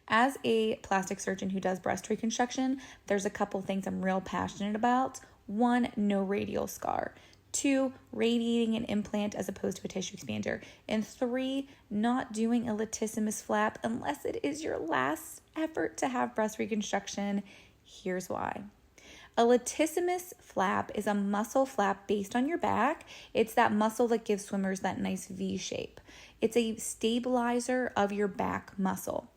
As a plastic surgeon who does breast reconstruction, there's a couple things I'm real passionate about. 1, no radial scar. 2, radiating an implant as opposed to a tissue expander. And 3, not doing a latissimus flap unless it is your last effort to have breast reconstruction. Here's why. A latissimus flap is a muscle flap based on your back. It's that muscle that gives swimmers that nice V shape. It's a stabilizer of your back muscle.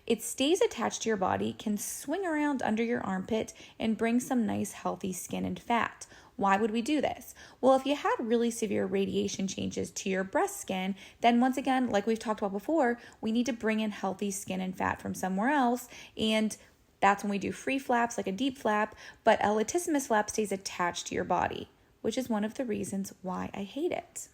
It stays attached to your body, can swing around under your armpit, and bring some nice healthy skin and fat. Why would we do this? Well, if you had really severe radiation changes to your breast skin, then once again, like we've talked about before, we need to bring in healthy skin and fat from somewhere else, and that's when we do free flaps like a deep flap, but a latissimus flap stays attached to your body, which is one of the reasons why I hate it.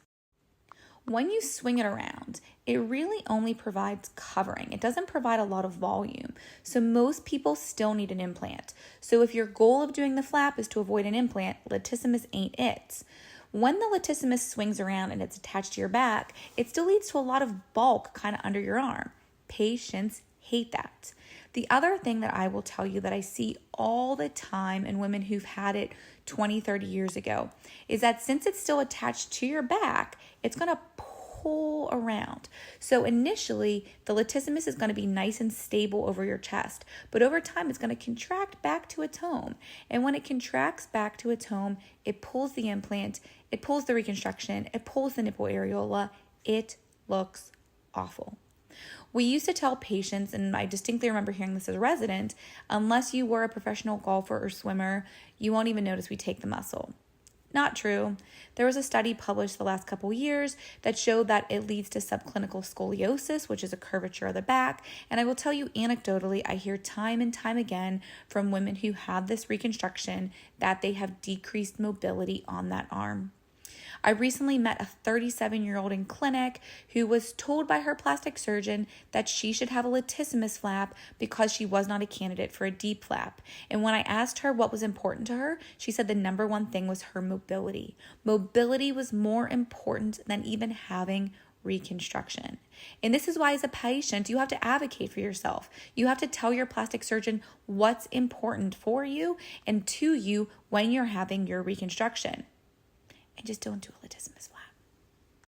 When you swing it around, it really only provides covering. It doesn't provide a lot of volume. So most people still need an implant. So if your goal of doing the flap is to avoid an implant, latissimus ain't it. When the latissimus swings around and it's attached to your back, it still leads to a lot of bulk kind of under your arm. Patients hate that. The other thing that I will tell you that I see all the time in women who've had it 20, 30 years ago is that since it's still attached to your back, it's going to pull around. So initially, the latissimus is going to be nice and stable over your chest, but over time, it's going to contract back to its home. And when it contracts back to its home, it pulls the implant, it pulls the reconstruction, it pulls the nipple areola. It looks awful. We used to tell patients, and I distinctly remember hearing this as a resident, unless you were a professional golfer or swimmer, you won't even notice we take the muscle. Not true. There was a study published the last couple years that showed that it leads to subclinical scoliosis, which is a curvature of the back. And I will tell you anecdotally, I hear time and time again from women who have this reconstruction that they have decreased mobility on that arm. I recently met a 37-year-old in clinic who was told by her plastic surgeon that she should have a latissimus flap because she was not a candidate for a deep flap. And when I asked her what was important to her, she said the number one thing was her mobility. Mobility was more important than even having reconstruction. And this is why as a patient, you have to advocate for yourself. You have to tell your plastic surgeon what's important for you and to you when you're having your reconstruction. And just don't do a latissimus flap.